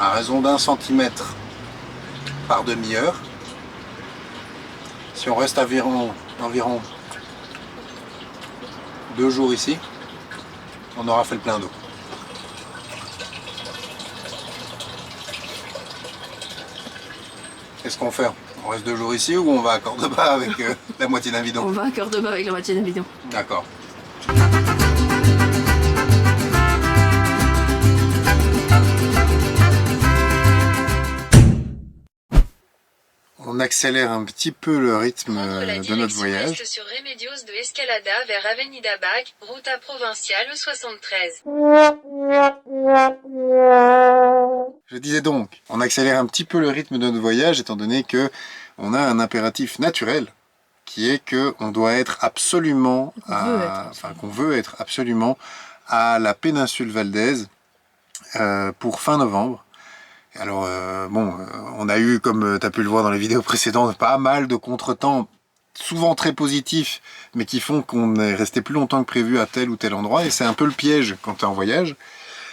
à raison d'1 centimètre par demi-heure. Si on reste environ 2 jours ici, on aura fait le plein d'eau. Qu'est-ce qu'on fait? On reste 2 jours ici ou on va à Cordoba avec la moitié d'un bidon? On va à Cordoba avec la moitié d'un bidon. D'accord. On accélère un petit peu le rythme de notre voyage. Sur Remedios de Escalada vers Avenida Bac, Ruta Provinciale 73. Je disais donc, on accélère un petit peu le rythme de notre voyage étant donné que on a un impératif naturel qui est que on doit être absolument, qu'on veut être absolument à la péninsule Valdez pour fin novembre. Alors on a eu, comme tu as pu le voir dans les vidéos précédentes, pas mal de contretemps, souvent très positifs, mais qui font qu'on est resté plus longtemps que prévu à tel ou tel endroit, et c'est un peu le piège quand tu es en voyage,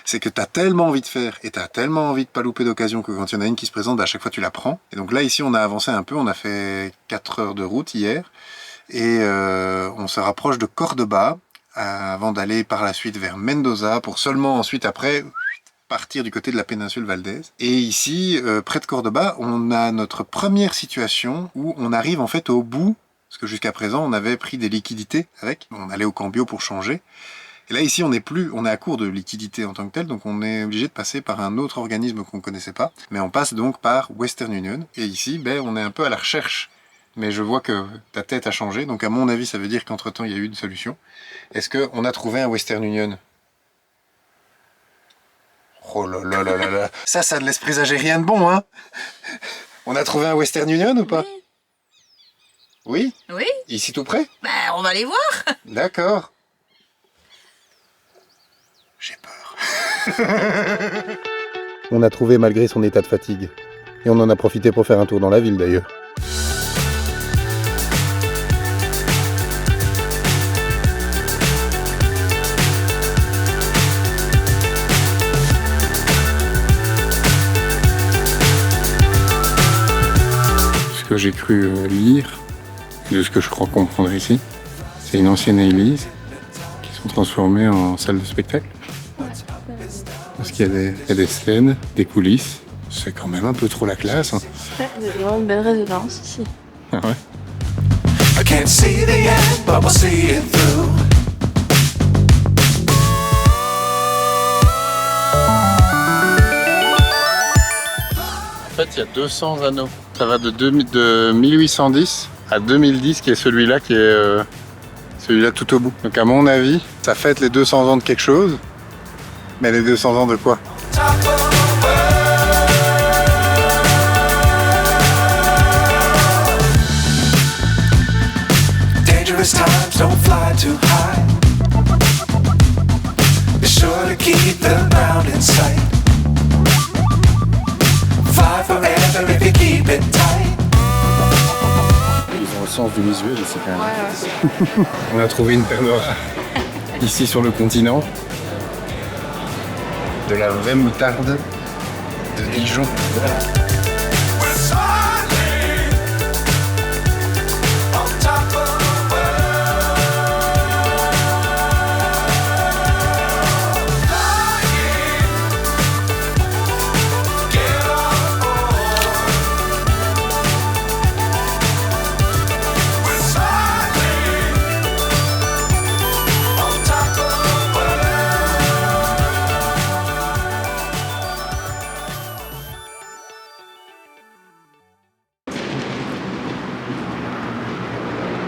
c'est que tu as tellement envie de faire, et tu as tellement envie de pas louper d'occasion que quand il y en a une qui se présente, à chaque fois tu la prends. Et donc là ici on a avancé un peu, on a fait 4 heures de route hier, et on se rapproche de Cordoba, avant d'aller par la suite vers Mendoza, pour seulement ensuite après partir du côté de la péninsule Valdez. Et ici, près de Cordoba, on a notre première situation où on arrive en fait au bout, parce que jusqu'à présent on avait pris des liquidités avec, on allait au Cambio pour changer. Et là ici on est à court de liquidités en tant que tel, donc on est obligé de passer par un autre organisme qu'on ne connaissait pas, mais on passe donc par Western Union. Et ici, on est un peu à la recherche, mais je vois que ta tête a changé, donc à mon avis ça veut dire qu'entre temps il y a eu une solution. Est-ce qu'on a trouvé un Western Union? Oh là là là là là. Ça ne laisse présager rien de bon, hein? On a trouvé un Western Union ou pas? Oui. Oui. Ici tout près? On va aller voir. D'accord. J'ai peur. On a trouvé malgré son état de fatigue. Et on en a profité pour faire un tour dans la ville d'ailleurs. Ce que j'ai cru lire, de ce que je crois comprendre ici, c'est une ancienne église qui sont transformées en salle de spectacle. Parce qu'il y a des scènes, des coulisses, c'est quand même un peu trop la classe. Hein. Ouais, c'est vraiment une belle résidence ici. Ah ouais. I can't see the end, but we'll see it through. En fait, il y a 200 anneaux. Ça va de 1810 à 2010, qui est celui-là tout au bout. Donc à mon avis, ça fête les 200 ans de quelque chose. Mais les 200 ans de quoi? Dangerous times, don't fly too high. Be sure to keep the ground in sight. Fly forever if you keep it tight. Ils ont le sens du visuel ici quand même. Ouais. On a trouvé une perle rare ici sur le continent. De la vraie moutarde de Dijon.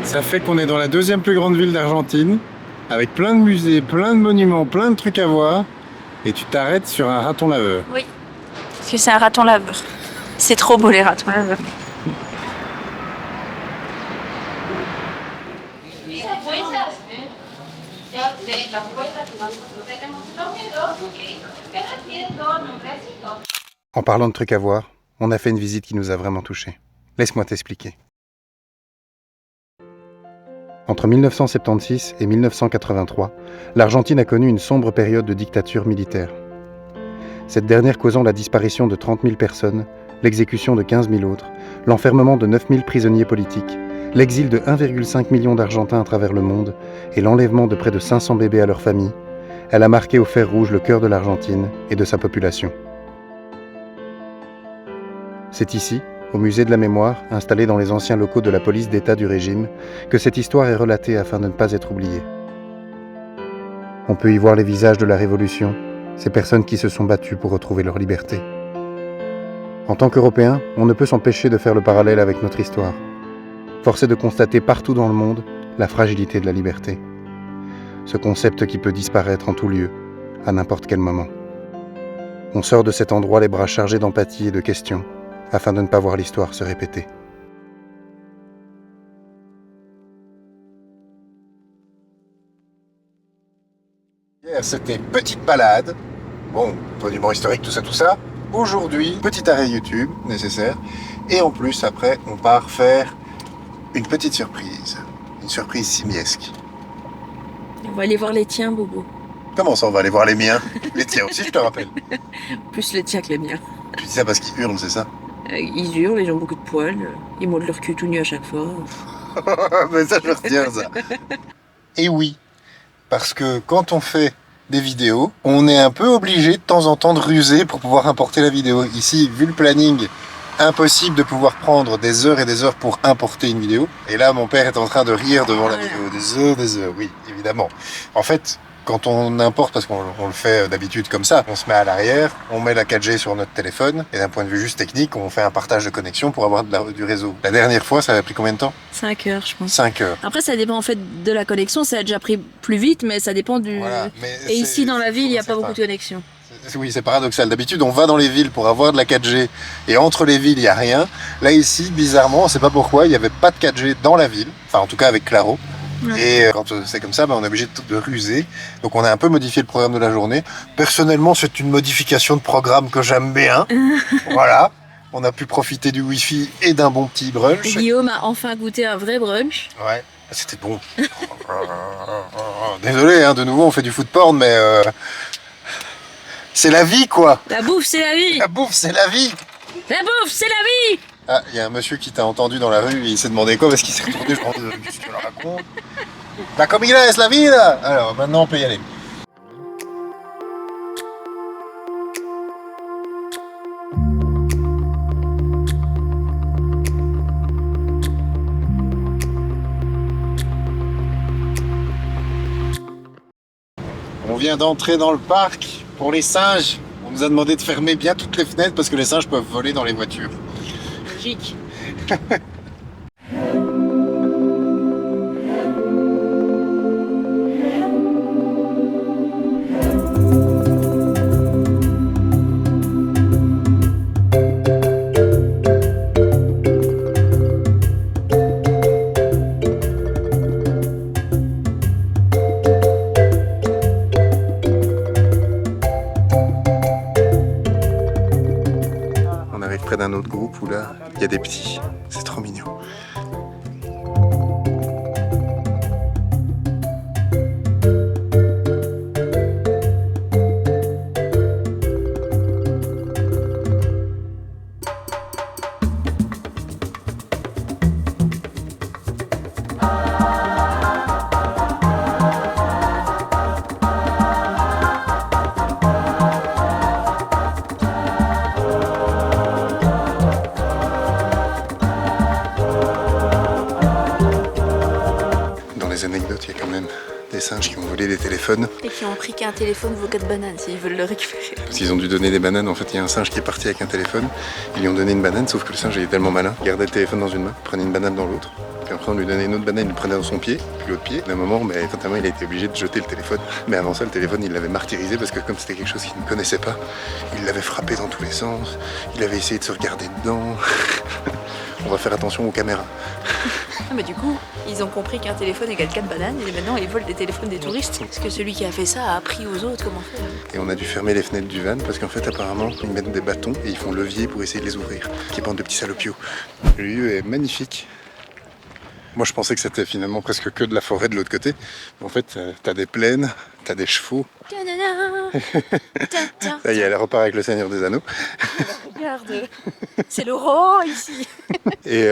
Ça fait qu'on est dans la deuxième plus grande ville d'Argentine, avec plein de musées, plein de monuments, plein de trucs à voir, et tu t'arrêtes sur un raton laveur. Oui, parce que c'est un raton laveur. C'est trop beau les ratons laveurs. En parlant de trucs à voir, on a fait une visite qui nous a vraiment touchés. Laisse-moi t'expliquer. Entre 1976 et 1983, l'Argentine a connu une sombre période de dictature militaire. cette dernière causant la disparition de 30 000 personnes, l'exécution de 15 000 autres, l'enfermement de 9 000 prisonniers politiques, l'exil de 1,5 million d'Argentins à travers le monde et l'enlèvement de près de 500 bébés à leur famille, elle a marqué au fer rouge le cœur de l'Argentine et de sa population. C'est ici, au musée de la mémoire, installé dans les anciens locaux de la police d'État du régime, que cette histoire est relatée afin de ne pas être oubliée. On peut y voir les visages de la Révolution, ces personnes qui se sont battues pour retrouver leur liberté. En tant qu'Européens, on ne peut s'empêcher de faire le parallèle avec notre histoire. Force est de constater partout dans le monde la fragilité de la liberté. Ce concept qui peut disparaître en tout lieu, à n'importe quel moment. On sort de cet endroit les bras chargés d'empathie et de questions, afin de ne pas voir l'histoire se répéter. Hier, c'était petite balade. Bon, peu d'humour historique, tout ça. Aujourd'hui, petit arrêt YouTube, nécessaire. Et en plus, après, on part faire une petite surprise. Une surprise simiesque. On va aller voir les tiens, Bobo. Comment ça, on va aller voir les miens? Les tiens aussi, je te rappelle. Plus les tiens que les miens. Tu dis ça parce qu'ils hurlent, c'est ça? Ils hurlent, ils ont beaucoup de poils. Ils montent leur cul tout nu à chaque fois. Mais ça, je retiens, ça. Et oui, parce que quand on fait des vidéos, on est un peu obligé de temps en temps de ruser pour pouvoir importer la vidéo. Ici, vu le planning, impossible de pouvoir prendre des heures et des heures pour importer une vidéo. Et là, mon père est en train de rire devant la vidéo. Des heures, oui, évidemment. En fait, quand on importe, parce qu'on le fait d'habitude comme ça, on se met à l'arrière, on met la 4G sur notre téléphone, et d'un point de vue juste technique, on fait un partage de connexion pour avoir du réseau. La dernière fois, ça a pris combien de temps? 5 heures, je pense. 5 heures. Après, ça dépend en fait de la connexion. Ça a déjà pris plus vite, mais ça dépend du... Voilà, et ici, dans la ville, il n'y a pas beaucoup de connexion. Oui, c'est paradoxal. D'habitude, on va dans les villes pour avoir de la 4G, et entre les villes, il n'y a rien. Là, ici, bizarrement, on ne sait pas pourquoi, il n'y avait pas de 4G dans la ville, enfin, en tout cas avec Claro. Ouais. Et quand c'est comme ça, on est obligé de ruser. Donc on a un peu modifié le programme de la journée. Personnellement, c'est une modification de programme que j'aime bien. Voilà. On a pu profiter du Wi-Fi et d'un bon petit brunch. Guillaume a enfin goûté un vrai brunch. Ouais, c'était bon. Désolé, hein, de nouveau, on fait du food porn, mais c'est la vie, quoi. La bouffe, c'est la vie. La bouffe, c'est la vie. La bouffe, c'est la vie. Ah, il y a un monsieur qui t'a entendu dans la rue, il s'est demandé quoi parce qu'il s'est retourné, je pense, qu'est-ce que tu le racontes? La comida es la vida! Alors, maintenant on peut y aller. On vient d'entrer dans le parc pour les singes. On nous a demandé de fermer bien toutes les fenêtres parce que les singes peuvent voler dans les voitures. Logique. On arrive près d'un autre groupe où là, il y a des petits. C'est trop mignon. Anecdote, il y a quand même des singes qui ont volé des téléphones. Et qui ont pris qu'un téléphone vaut 4 bananes s'ils veulent le récupérer. Parce qu'ils ont dû donner des bananes. En fait, il y a un singe qui est parti avec un téléphone. Ils lui ont donné une banane, sauf que le singe il est tellement malin. Il gardait le téléphone dans une main, prenait une banane dans l'autre. Puis après, on lui donnait une autre banane, il le prenait dans son pied, puis l'autre pied. D'un moment, fatalement, il a été obligé de jeter le téléphone. Mais avant ça, le téléphone, il l'avait martyrisé parce que comme c'était quelque chose qu'il ne connaissait pas, il l'avait frappé dans tous les sens. Il avait essayé de se regarder dedans. On va faire attention aux caméras. Ah mais du coup, ils ont compris qu'un téléphone égale 4 bananes et maintenant ils volent des téléphones des touristes. Parce que celui qui a fait ça a appris aux autres comment faire. Et on a dû fermer les fenêtres du van parce qu'en fait apparemment ils mettent des bâtons et ils font levier pour essayer de les ouvrir. Qui bande de petits salopios. Le lieu est magnifique. Moi je pensais que c'était finalement presque que de la forêt de l'autre côté. Mais en fait t'as des plaines, t'as des chevaux. Ta-da-da. Tiens, Ça y est, elle repart avec le Seigneur des Anneaux. regarde. C'est le roi ici. Et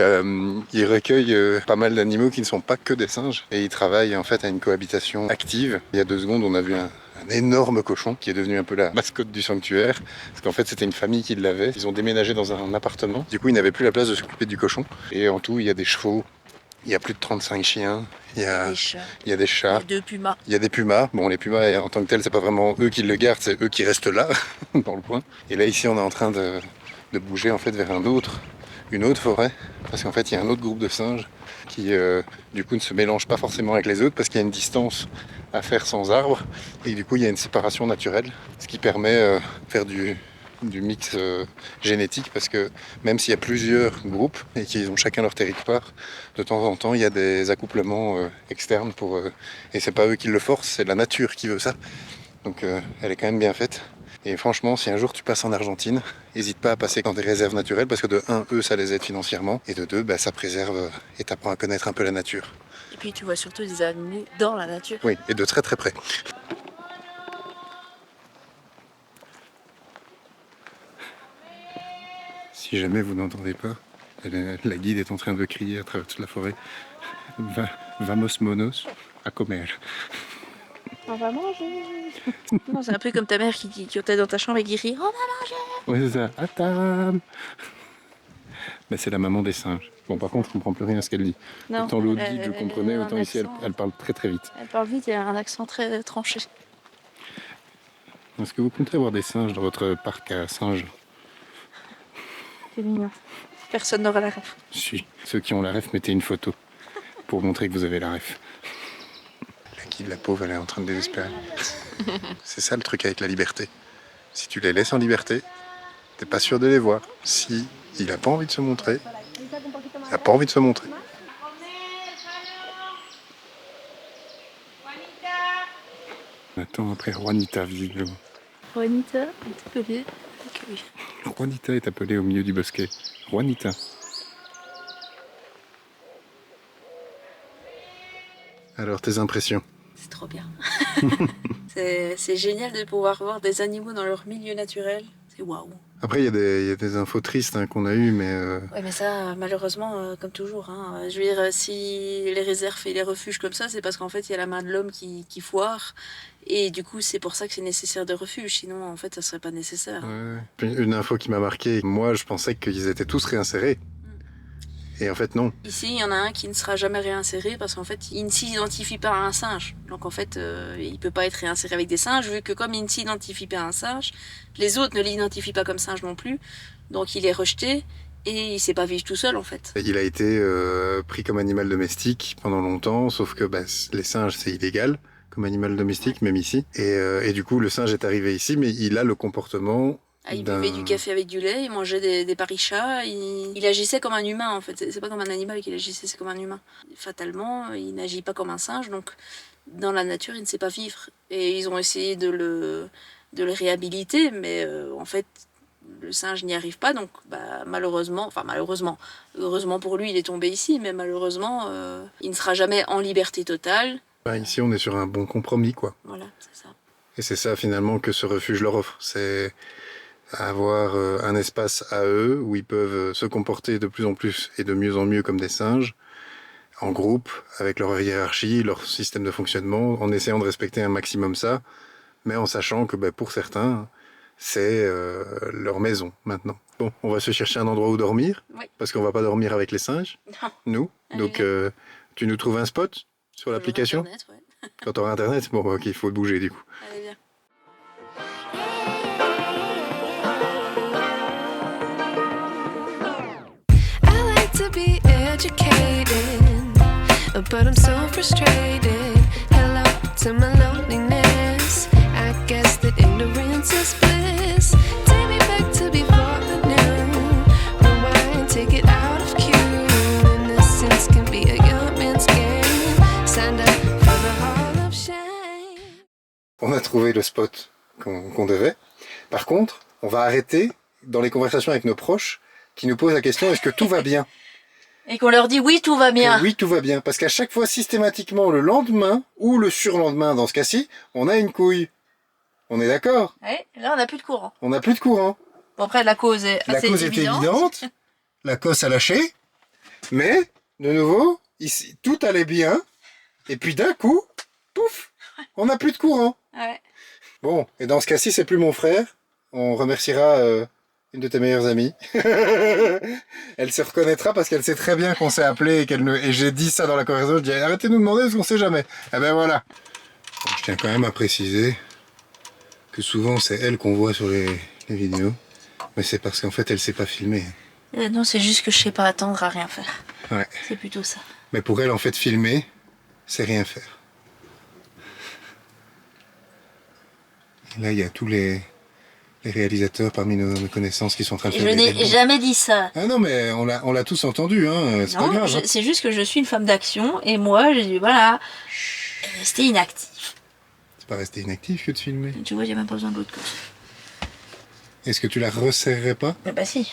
ils recueillent pas mal d'animaux qui ne sont pas que des singes. Et ils travaillent en fait à une cohabitation active. Il y a 2 secondes, on a vu un énorme cochon qui est devenu un peu la mascotte du sanctuaire. Parce qu'en fait, c'était une famille qui l'avait. Ils ont déménagé dans un appartement. Du coup, ils n'avaient plus la place de s'occuper du cochon. Et en tout, il y a des chevaux. Il y a plus de 35 chiens. Il y a, Les chats. il y a des chats. 2 pumas. Il y a des pumas. Bon, les pumas, en tant que tels, c'est pas vraiment eux qui le gardent, c'est eux qui restent là, dans le coin. Et là, ici, on est en train de bouger en fait vers une autre forêt. Parce qu'en fait, il y a un autre groupe de singes qui, du coup, ne se mélange pas forcément avec les autres parce qu'il y a une distance à faire sans arbres. Et du coup, il y a une séparation naturelle, ce qui permet de faire du mix génétique, parce que même s'il y a plusieurs groupes et qu'ils ont chacun leur territoire, de temps en temps il y a des accouplements externes et c'est pas eux qui le forcent, c'est la nature qui veut ça. Donc elle est quand même bien faite. Et franchement, si un jour tu passes en Argentine, n'hésite pas à passer dans des réserves naturelles, parce que de 1, eux, ça les aide financièrement, et de 2, ça préserve et t'apprend à connaître un peu la nature. Et puis tu vois surtout des animaux dans la nature. Oui, et de très très près. Si jamais vous n'entendez pas, la guide est en train de crier à travers toute la forêt. Vamos monos à comer. On va manger. Non, c'est un peu comme ta mère qui est dans ta chambre et qui rit. On va manger. Oui, c'est ça. À table. C'est la maman des singes. Bon, par contre, je comprends plus rien à ce qu'elle dit. Non, Autant l'autre guide, je comprenais, elle a un autant ici, accent. elle parle très très vite. Elle parle vite et elle a un accent très tranché. Est-ce que vous comptez avoir des singes dans votre parc à singes? C'est mignon. Personne n'aura la ref. Si. Ceux qui ont la ref, mettez une photo pour montrer que vous avez la ref. La guide, la pauvre, elle est en train de désespérer. C'est ça le truc avec la liberté. Si tu les laisses en liberté, t'es pas sûr de les voir. Si il a pas envie de se montrer, il a pas envie de se montrer. On attend après Juanita, visiblement. Juanita est appelée. Oui. Juanita est appelée au milieu du bosquet. Juanita. Alors, tes impressions? C'est trop bien. c'est génial de pouvoir voir des animaux dans leur milieu naturel. C'est waouh. Après, il y a des infos tristes qu'on a eues, mais... Ouais, mais ça, malheureusement, comme toujours. Je veux dire, si les réserves et les refuges comme ça, c'est parce qu'en fait, il y a la main de l'homme qui foire. Et du coup, c'est pour ça que c'est nécessaire de refuge. Sinon, en fait, ça serait pas nécessaire. Ouais. Une info qui m'a marqué, moi, je pensais qu'ils étaient tous réinsérés. Et en fait, non. Ici, il y en a un qui ne sera jamais réinséré parce qu'en fait, il ne s'identifie pas à un singe. Donc en fait, il ne peut pas être réinséré avec des singes, vu que comme il ne s'identifie pas à un singe, les autres ne l'identifient pas comme singe non plus. Donc il est rejeté et il ne sait pas vivre tout seul en fait. Il a été pris comme animal domestique pendant longtemps, sauf que les singes, c'est illégal comme animal domestique, même ici. Et du coup, le singe est arrivé ici, mais il a le comportement... Il buvait du café avec du lait, il mangeait des parichas, il agissait comme un humain en fait. C'est pas comme un animal qu'il agissait, c'est comme un humain. Fatalement, il n'agit pas comme un singe, donc dans la nature, il ne sait pas vivre. Et ils ont essayé de le réhabiliter, mais en fait, le singe n'y arrive pas, donc malheureusement, heureusement pour lui, il est tombé ici, mais malheureusement, il ne sera jamais en liberté totale. Ici, on est sur un bon compromis, quoi. Voilà, c'est ça. Et c'est ça, finalement, que ce refuge leur offre. C'est avoir un espace à eux où ils peuvent se comporter de plus en plus et de mieux en mieux comme des singes, en groupe, avec leur hiérarchie, leur système de fonctionnement, en essayant de respecter un maximum ça, mais en sachant que pour certains, c'est leur maison maintenant. Bon, on va se chercher un endroit où dormir, Oui. parce qu'on va pas dormir avec les singes, Non. nous. Donc tu nous trouves un spot sur l'application? Internet, ouais. Quand tu auras internet, bon ok, il faut bouger du coup. Allez, bien. I like to be educated, but I'm so frustrated. Hello to my loneliness. I guess that ignorance is bliss. Take me back to before the new. Rewind, take it out of cue. Innocence can be a young man's game. Signed up for the hall of shame. On a trouvé le spot qu'on devait. Par contre, on va arrêter dans les conversations avec nos proches qui nous posent la question, est-ce que tout va bien? Et qu'on leur dit oui, tout va bien. que oui, tout va bien. Parce qu'à chaque fois, systématiquement, le lendemain ou le surlendemain, dans ce cas-ci, on a une couille. On est d'accord? Ouais, là, on n'a plus de courant. On n'a plus de courant. Bon, après, la cause est La assez cause était évidente. évidente. La cosse a lâché. Mais, de nouveau, ici, tout allait bien. Et puis d'un coup, pouf, on n'a plus de courant. Ouais. Bon, et dans ce cas-ci, c'est plus mon frère. On remerciera une de tes meilleures amies. Elle se reconnaîtra parce qu'elle sait très bien qu'on s'est appelé et j'ai dit ça dans la conversation. Je dis arrêtez de nous demander parce qu'on sait jamais. Eh ben voilà. Bon, je tiens quand même à préciser que souvent c'est elle qu'on voit sur les vidéos. Mais c'est parce qu'en fait elle sait pas filmer. Non, c'est juste que je sais pas attendre à rien faire. Ouais. C'est plutôt ça. Mais pour elle, en fait, filmer, c'est rien faire. Et là, il y a tous les réalisateurs parmi nos connaissances qui sont en train de Je faire des n'ai débats. jamais dit ça. Ah non, mais on l'a tous entendu, hein. C'est pas Non, grave. Hein. c'est juste que je suis une femme d'action et moi, j'ai dit voilà, rester inactive. C'est pas rester inactif que de filmer. Tu vois, j'ai même pas besoin de l'autre côté. Est-ce que tu la resserrerais pas? Bah si.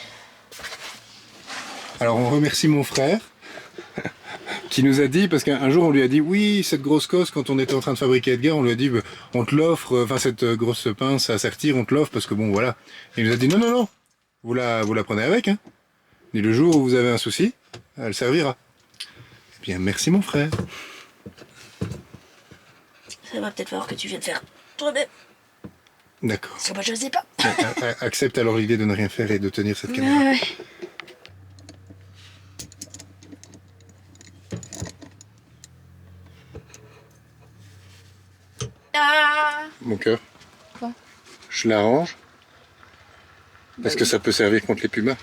Alors, on remercie mon frère qui nous a dit, parce qu'un jour on lui a dit oui, cette grosse cosse, quand on était en train de fabriquer Edgar, on lui a dit on te l'offre, enfin cette grosse pince à sertir, on te l'offre parce que bon voilà. Il nous a dit non, non, non, vous la prenez avec, hein. Et le jour où vous avez un souci, elle servira. Eh bien, merci mon frère. Ça va peut-être falloir que tu viennes faire toi-même. D'accord. Parce que moi, je sais pas. Accepte alors l'idée de ne rien faire et de tenir cette caméra. Ouais. Ah. Mon cœur. Quoi? Je l'arrange. Parce que ça peut servir contre les pumas.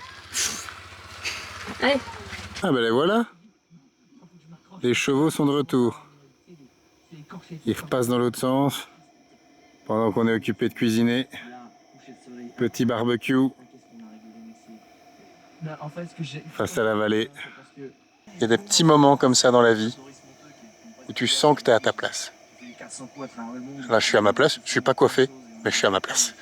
Ouais. Ah ben les voilà. Les chevaux sont de retour. Ils repassent dans l'autre sens. Pendant qu'on est occupé de cuisiner. Petit barbecue. Face à la vallée. Il y a des petits moments comme ça dans la vie où tu sens que tu es à ta place. Là, je suis à ma place. Je suis pas coiffé, mais je suis à ma place.